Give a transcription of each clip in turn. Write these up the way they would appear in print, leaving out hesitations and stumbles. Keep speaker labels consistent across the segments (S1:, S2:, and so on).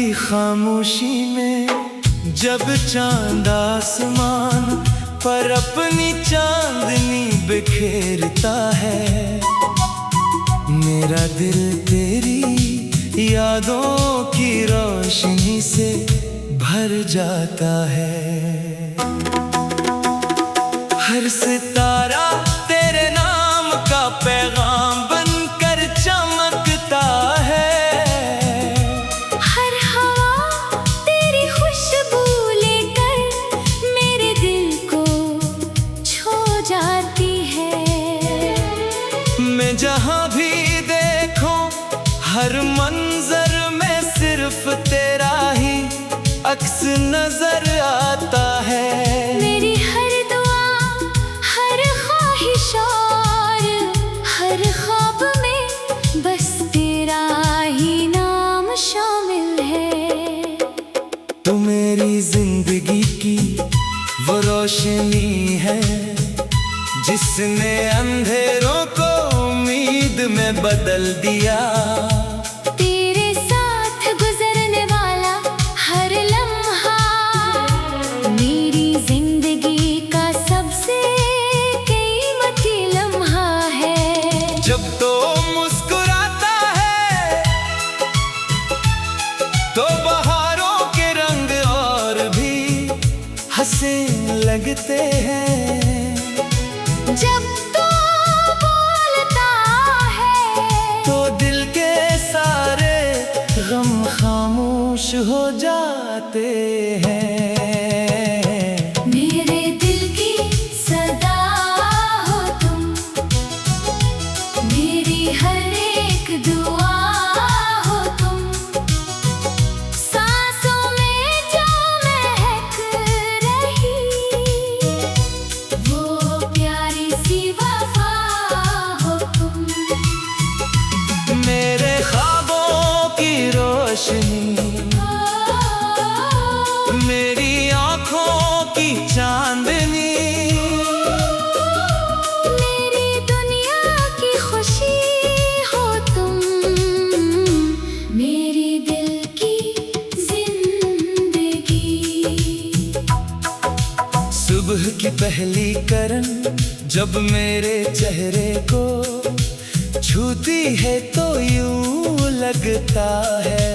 S1: की खामोशी में जब चांद आसमान पर अपनी चांदनी बिखेरता है, मेरा दिल तेरी यादों की रोशनी से भर जाता है। हर सितारा तेरे नाम का पैगाम बनकर चमकता है,
S2: हर हवा तेरी खुशबू लेकर मेरे दिल को छू जाती है।
S1: मैं जहाँ भी देखूं हर मंजर में सिर्फ तेरा ही अक्स नजर आता है।
S2: मेरी हर दुआ, हर ख्वाहिश और हर ख्वाब में बस तेरा ही नाम शामिल है।
S1: तू मेरी जिंदगी की वो रोशनी है जिसने अंधेरों को उम्मीद में बदल दिया।
S2: तेरे साथ गुजरने वाला हर लम्हा मेरी जिंदगी का सबसे कीमती लम्हा है।
S1: जब तो मुस्कुराता है तो बहारों के रंग और भी हंसने लगते हैं।
S2: जब तो बोलता है
S1: तो दिल के सारे गम खामोश हो जाते हैं।
S2: मेरे दिल की सदा हो तुम, मेरी हर एक दुआ हो तुम, सांसों में जो महक रही वो प्यारी सी वफा हो तुम।
S1: मेरे ख्वाबों की रोशनी, मेरी आँखों की चांदनी,
S2: मेरी दुनिया की खुशी हो तुम, मेरी दिल की जिंदगी।
S1: सुबह की पहली किरण जब मेरे चेहरे को छूती है तो यूं लगता है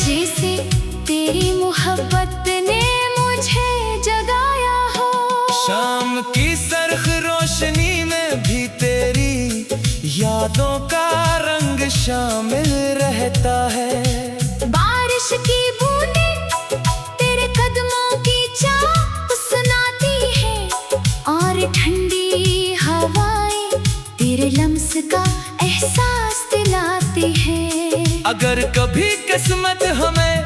S2: जैसे तेरी मोहब्बत ने मुझे जगाया हो।
S1: शाम की सरख रोशनी में भी तेरी यादों का रंग शामिल रहता है।
S2: बारिश की बूंदें तेरे कदमों की चाह सुनाती है और ठंडी हवाएं तेरे लम्स का एहसास दिलाती है।
S1: अगर कभी किस्मत हमें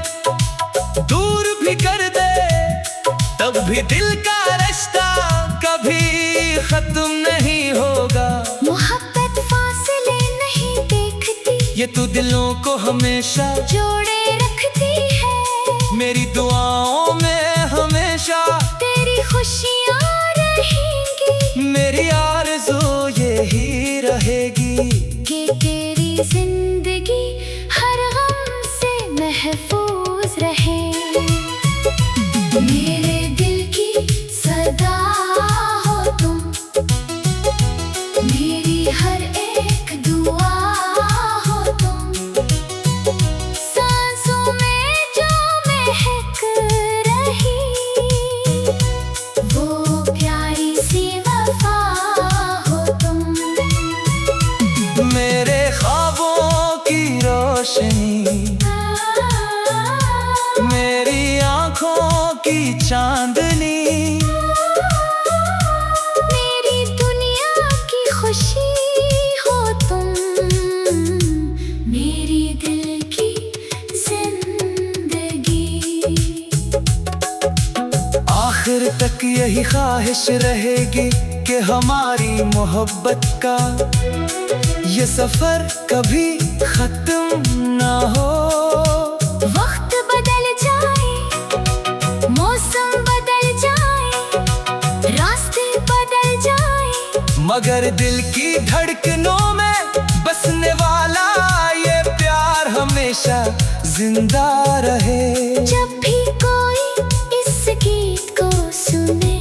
S1: दूर भी कर दे तब भी दिल का रिश्ता कभी खत्म नहीं होगा।
S2: मोहब्बत फासले नहीं देखती,
S1: ये तो दिलों को हमेशा
S2: जोड़े रखती है।
S1: मेरी दुआओं में हमेशा
S2: तेरी खुशियाँ रहेंगी,
S1: मेरी आरज़ू यही रहेगी
S2: कि तेरी जिंदगी हर गम से महफूज रहे। मेरे दिल की सदा हो तुम, मेरी हर एक दुआ हो तुम, सांसों में जो महक रही वो प्यारी सी वफा हो तुम।
S1: मेरे ख्वाबों की रोशनी, मेरी आँखों की चांदनी,
S2: मेरी दुनिया की खुशी हो तुम, मेरी दिल की जिंदगी।
S1: आखिर तक यही ख्वाहिश रहेगी कि हमारी मोहब्बत का ये सफर कभी खत्म ना हो।
S2: वक्त बदल जाए, मौसम बदल जाए, रास्ते बदल जाए,
S1: मगर दिल की धड़कनों में बसने वाला ये प्यार हमेशा जिंदा रहे।
S2: जब भी कोई इस गीत को सुने,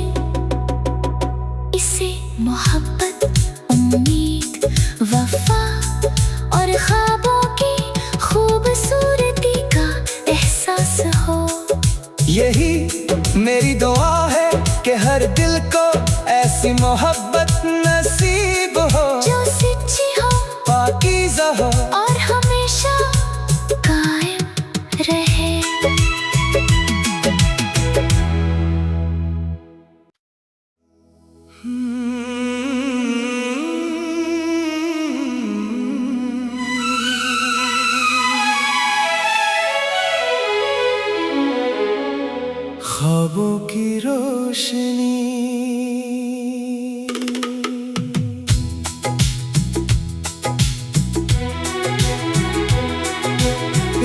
S2: इसे मोहब्बत, उम्मीद, वफा और ख्वाबों की खूबसूरती का एहसास हो।
S1: यही मेरी दुआ है कि हर दिल को ऐसी मोहब्बत नसीब हो,
S2: जो सच्ची हो,
S1: पाकीज़ा हो
S2: और हमेशा कायम रहे।
S1: ख्वाबों की रोशनी,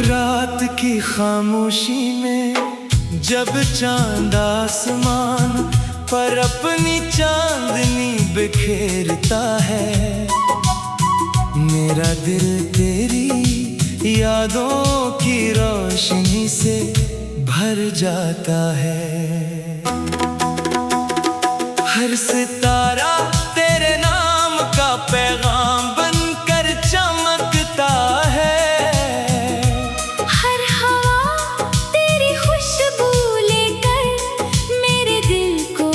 S1: रात की खामोशी में जब चांद आसमान पर अपनी चांदनी बिखेरता है, मेरा दिल तेरी यादों की रोशनी से भर जाता है। हर सितारा तेरे नाम का पैगाम बनकर चमकता है,
S2: हर हवा तेरी खुशबू लेकर मेरे दिल को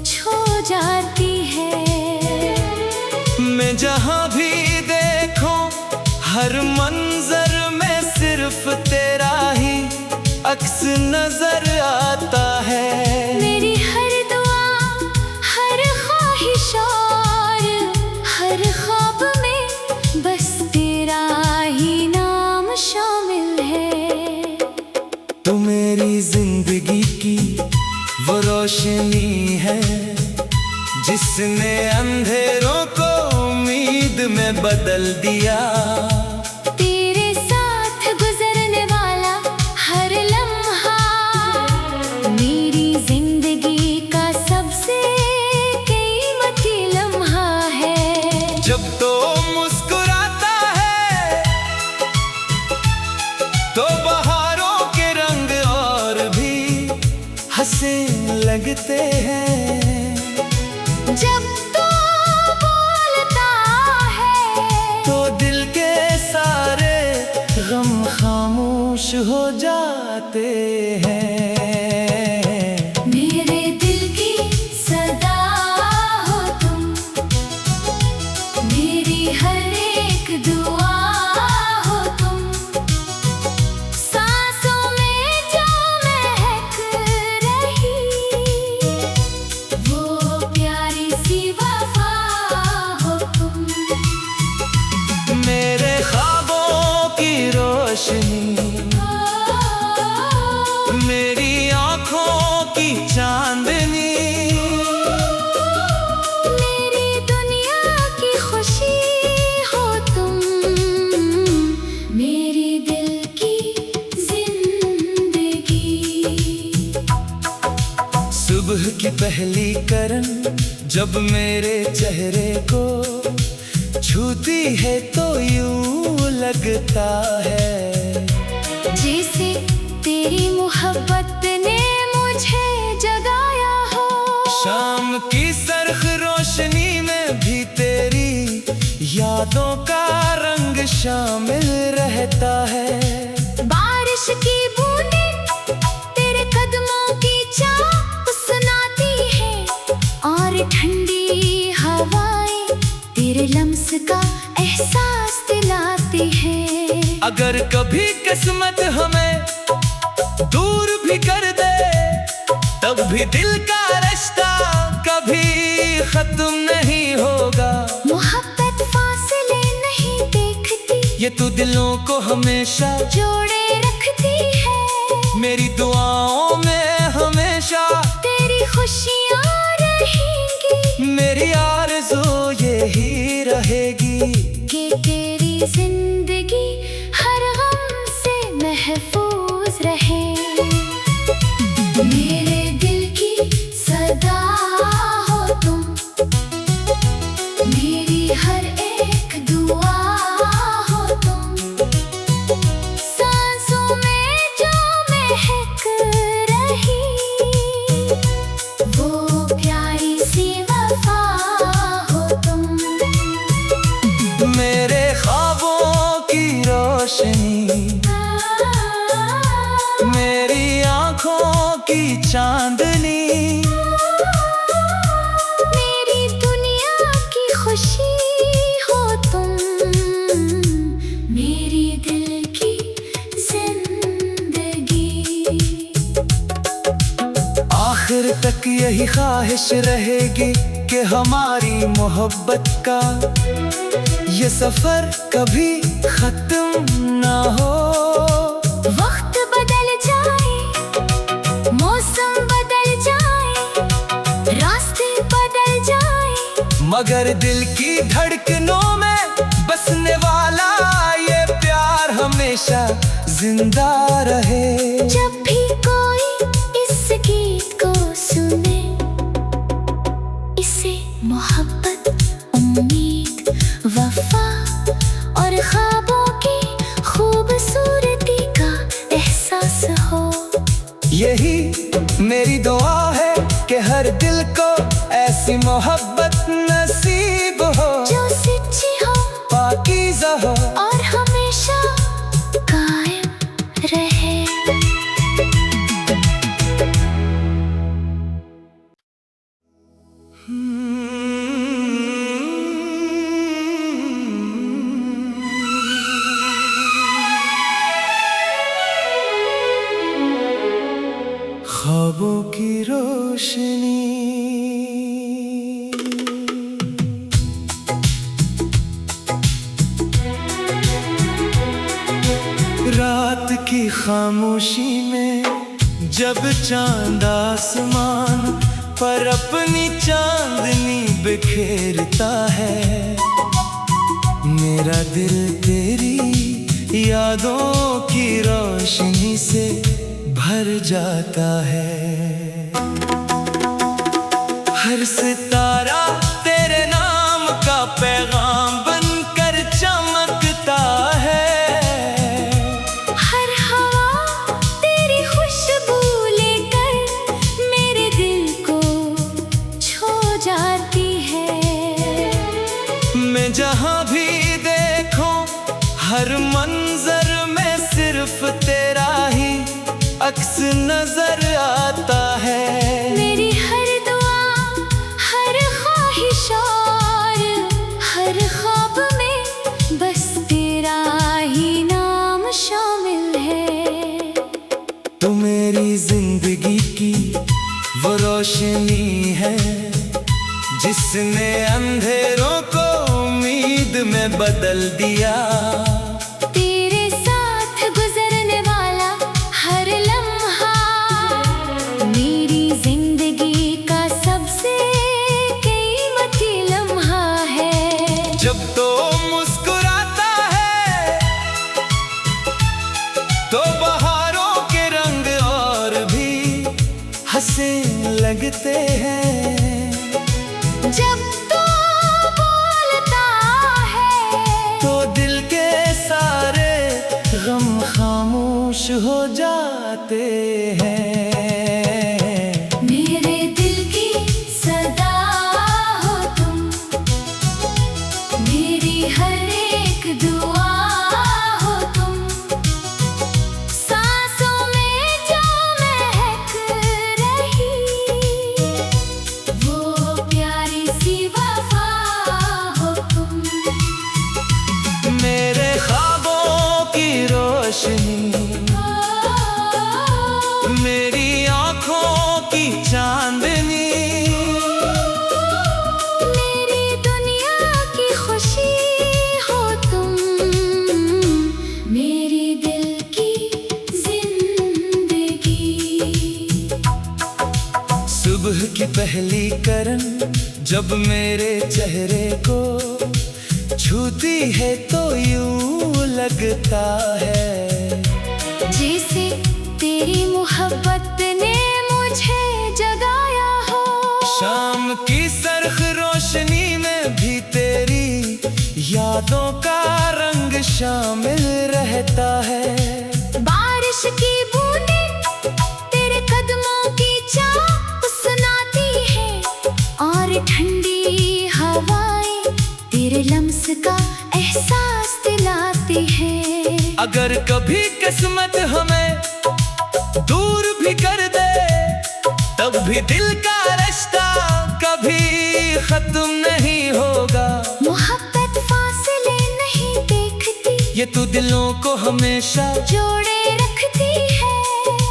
S2: छू जाती है।
S1: मैं जहाँ भी देखूं हर मंजर में सिर्फ तेरा ही अक्स नजर आता है।
S2: मेरी हर दुआ, हर ख्वाहिश और हर ख्वाब में बस तेरा ही नाम शामिल है।
S1: तू मेरी जिंदगी की वो रोशनी है जिसने अंधेरों को उम्मीद में बदल दिया।
S2: तेरे साथ गुजरने वाला हर लम्हा मेरी जिंदगी का सबसे कीमती लम्हा है।
S1: जब तो मुस्कुराता है तो बहारों के रंग और भी हंसने लगते हैं।
S2: जब तो बोलता है
S1: तो दिल के सारे गम खामोश हो जाते हैं।
S2: मेरे दिल की सदा हो तुम, मेरी हर एक दुआ हो तुम, सांसों में जो महक रही वो प्यारी सी वफा हो तुम।
S1: मेरे ख्वाबों की रोशनी, मेरी आँखों की चांदनी,
S2: मेरी दुनिया की खुशी हो तुम, मेरी दिल की जिंदगी।
S1: सुबह की पहली किरण जब मेरे चेहरे को छूती है तो यूं लगता है
S2: जैसे तेरी मोहब्बत ने मुझे जगाया हो।
S1: शाम की सरख रोशनी में भी तेरी यादों का रंग शामिल रहता है।
S2: बारिश की बूंदें तेरे कदमों की चाह सुनाती है, और ठंडी हवाएं तेरे लम्स का एहसास दिलाती है।
S1: अगर कभी किस्मत हमें दूर भी कर दे तब भी दिल का रिश्ता कभी खत्म नहीं होगा।
S2: मोहब्बत फासले नहीं देखती,
S1: ये तो दिलों को हमेशा
S2: जोड़े रखती है।
S1: मेरी दुआओं में हमेशा
S2: तेरी खुशियाँ रहेंगी,
S1: मेरी आरज़ू यही रहेगी
S2: कि तेरी जिंदगी हर गम से महफूज रहे। मेरे दिल की सदा हो तुम, मेरी हर एक दुआ हो तुम, सांस
S1: ख्वाहिश रहेगी कि हमारी मोहब्बत का ये सफर कभी खत्म ना हो।
S2: वक्त बदल जाए, मौसम बदल जाए, रास्ते बदल जाए,
S1: मगर दिल की धड़कनों में बसने वाला ये प्यार हमेशा जिंदा रहे।
S2: जब भी कोई इस गीत को सुने, इसे मोहब्बत, उम्मीद, वफा और ख्वाबों की खूबसूरती का एहसास हो।
S1: यही मेरी दुआ है कि हर दिल को ऐसी मोहब्बत नसीब हो,
S2: जो सच्ची हो,
S1: पाकीज़ा हो
S2: और हमेशा कायम रहे।
S1: ख्वाबों की रोशनी, रात की खामोशी में जब चांद आसमान पर अपनी चांदनी बिखेरता है, मेरा दिल तेरी यादों की रोशनी से भर जाता है। हर सितारा तेरे नाम का पैगाम बनकर चमकता है,
S2: हर हवा तेरी खुशबू लेकर मेरे दिल को छू जाती है।
S1: मैं जहाँ भी देखूं हर मंजर में सिर्फ तेरा ही अक्स नजर आता है।
S2: मेरी हर दुआ, हर ख्वाहिश और हर ख्वाब में बस तेरा ही नाम शामिल है।
S1: तू मेरी जिंदगी की वो रोशनी है जिसने अंधेरों को उम्मीद में बदल दिया।
S2: तेरे साथ गुजरने वाला हर लम्हा मेरी जिंदगी का सबसे कीमती लम्हा है।
S1: जब तो मुस्कुराता है तो बहारों के रंग और भी हंसने लगते हैं।
S2: जब तू बोलता है
S1: तो दिल के सारे गम खामोश हो जाते हैं।
S2: मेरे दिल की सदा हो तुम, मेरी हर एक दुआ हो तुम, सांसों में जो महक रही वो प्यारी सी वफा हो तुम।
S1: मेरे ख्वाबों की रोशनी, मेरी आँखों की चांदनी,
S2: मेरी दुनिया की खुशी हो तुम, मेरी दिल की जिंदगी।
S1: सुबह की पहली किरण जब मेरे चेहरे को छूती है तो यूं लगता है
S2: जैसे तेरी मोहब्बत ने मुझे जगाया हो।
S1: शाम की सरख रोशनी में भी तेरी यादों का रंग शामिल रहता है।
S2: बारिश की बूंदें तेरे कदमों की चाह सुनाती है, और ठंडी हवाएं तेरे लम्स का एहसास दिलाती है।
S1: अगर कभी किस्मत हमें दूर भी कर दे तब भी दिल का रिश्ता कभी खत्म नहीं होगा।
S2: मोहब्बत फासले नहीं देखती,
S1: ये तो दिलों को हमेशा
S2: जोड़े रखती है।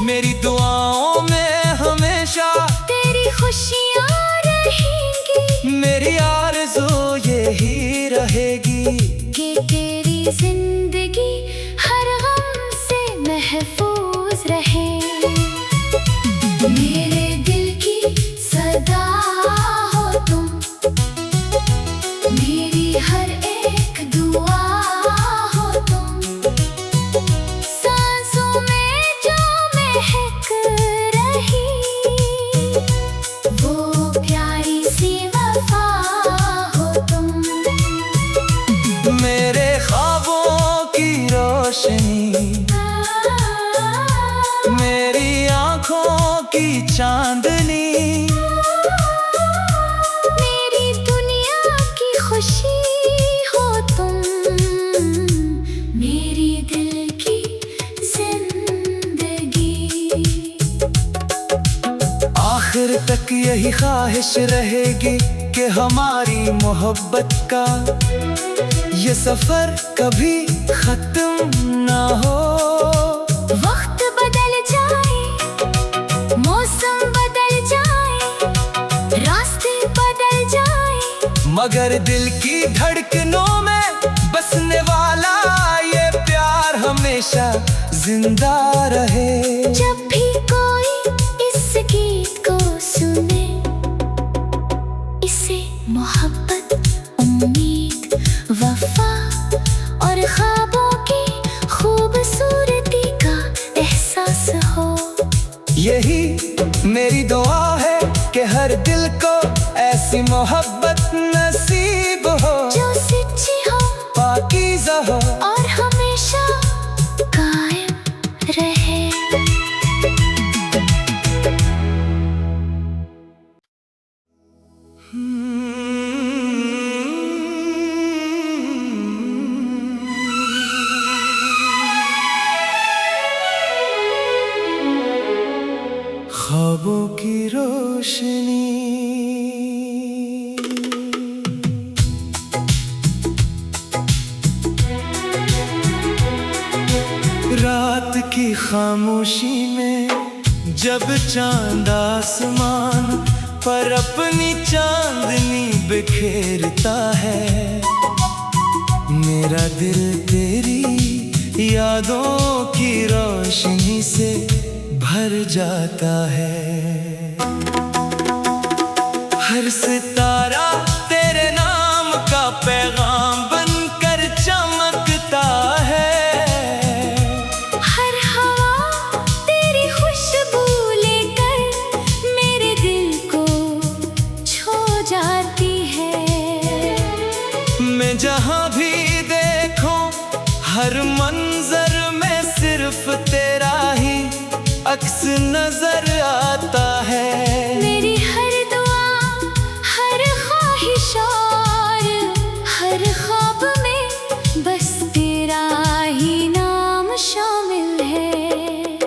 S1: मेरी दुआओं में हमेशा
S2: तेरी खुशियाँ
S1: मेरी आरज़ू यही रहेगी
S2: कि तेरी जिंदगी हर गम से महफूज रहे। मेरे दिल की सदा हो तुम, मेरी हर एक दुआ हो तुम, सांसों में जो महक रही वो प्यारी सी वफा हो तुम।
S1: मेरे ख्वाबों की रोशनी, मेरी आँखों की चांदनी,
S2: मेरी दुनिया की खुशी हो तुम, मेरी दिल की जिंदगी।
S1: आखिर तक यही ख्वाहिश रहेगी कि हमारी मोहब्बत का ये सफर कभी खत्म ना हो।
S2: वक्त बदल जाए, मौसम बदल जाए, रास्ते बदल जाए,
S1: मगर दिल की धड़कनों में बसने वाला ये प्यार हमेशा जिंदा रहे।
S2: जब भी कोई इस गीत को सुने, इसे मोहब्बत, उम्मीद, वफा और ख्वाबों की खूबसूरती का एहसास हो।
S1: यही मेरी दुआ है कि हर दिल को ऐसी मोहब्बत नसीब हो,
S2: जो सच्ची हो,
S1: पाकीज़ा हो
S2: और हमेशा कायम रहे।
S1: ख्वाबों की रोशनी, रात की खामोशी में जब चांद आसमान पर अपनी चांदनी बिखेरता है, मेरा दिल तेरी यादों की रोशनी से भर जाता है। हर सितारा तेरे नाम का पैगाम बनकर चमकता है,
S2: हर हवा तेरी खुशबू लेकर मेरे दिल को छू जाती है।
S1: मैं जहाँ भी देखूं हर मंजर में सिर्फ तेरा ही अक्स नजर आता है।
S2: मेरी हर दुआ, हर ख्वाहिश और हर ख्वाब में बस तेरा ही नाम शामिल है।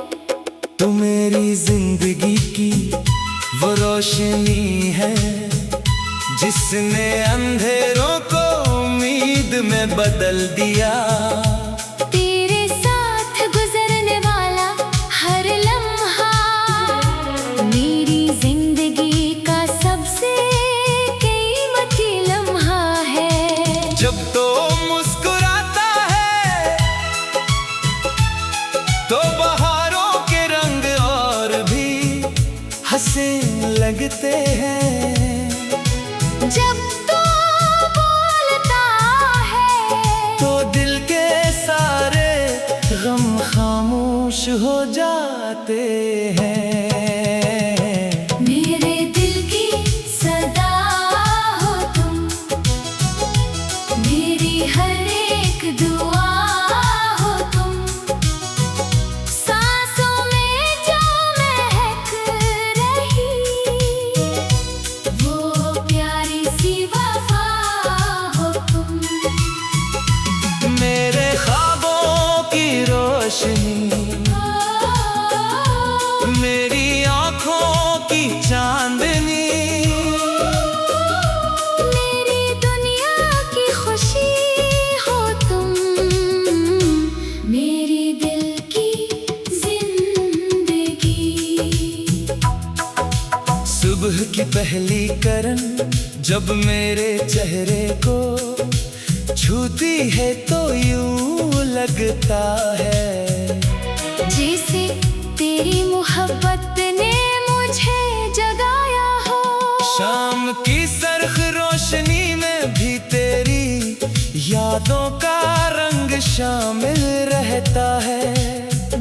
S1: तू मेरी जिंदगी की वो रोशनी है जिसने अंधेरों को उम्मीद में बदल दिया।
S2: तेरे साथ गुजरने वाला हर लम्हा मेरी जिंदगी का सबसे कीमती लम्हा है।
S1: जब तो मुस्कुराता है तो बहारों के रंग और भी हंसे लगते हैं।
S2: जब तू बोलता है
S1: तो दिल के सारे गम खामोश हो जाते हैं।
S2: मेरे दिल की सदा हो तुम, मेरी हर एक दुआ हो तुम, सांसों में जो महक रही वो प्यारी सी वफा हो तुम।
S1: मेरे ख्वाबों की रोशनी, पहली करन जब मेरे चेहरे को छूती है तो यूं लगता है
S2: जैसे तेरी मोहब्बत ने मुझे जगाया हो।
S1: शाम की सरख रोशनी में भी तेरी यादों का रंग शामिल रहता है।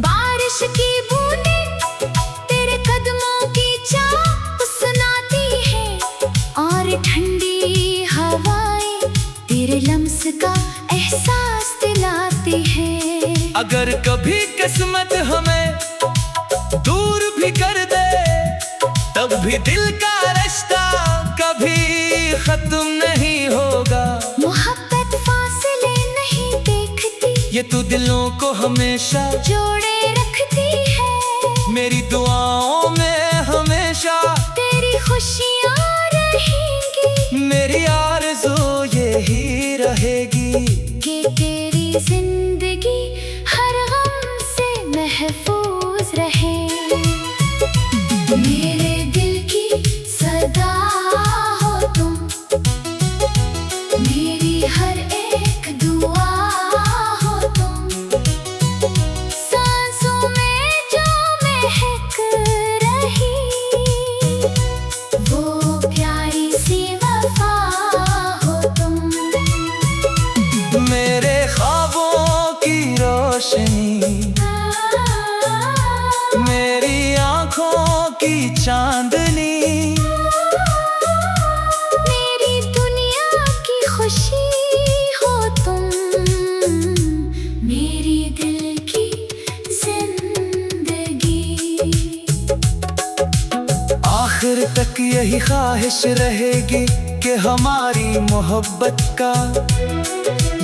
S2: बारिश की बूंदें तेरे कदमों की चाप सुनाती है और ठंडी हवाएं तेरे लम्स का एहसास दिलाती है।
S1: अगर कभी किस्मत हमें दूर भी कर दे तब भी दिल का रिश्ता कभी खत्म नहीं होगा।
S2: मोहब्बत फासले नहीं देखती,
S1: ये तो दिलों को हमेशा
S2: जोड़े रखती है।
S1: मेरी दुआओं में हमेशा
S2: तेरी खुशियाँ रहेंगी,
S1: मेरी आरज़ू यही रहेगी
S2: कि तेरी जिंदगी हर गम से महफूज रहे। मेरे दिल की सदा हो तुम, मेरी हर एक दुआ हो तुम, सांसों में जो महक रही वो प्यारी सी वफा हो तुम।
S1: मेरे ख्वाबों की रोशनी, मेरी आँखों की चांदनी,
S2: मेरी दुनिया की खुशी हो तुम, मेरी दिल की जिंदगी।
S1: आखिर तक यही ख्वाहिश रहेगी कि हमारी मोहब्बत का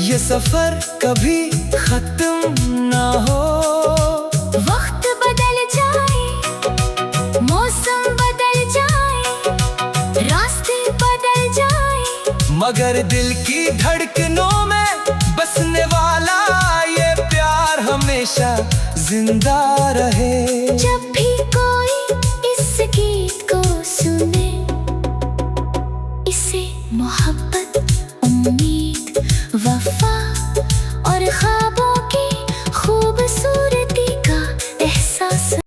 S1: ये सफर कभी खत्म ना हो।
S2: वक्त बदल जाए, मौसम बदल जाए, रास्ते बदल जाए,
S1: मगर दिल की धड़कनों में बसने वाला ये प्यार हमेशा जिंदा रहे।
S2: जब भी कोई इस गीत को सुने, इसे मोहब्बत उम्मीद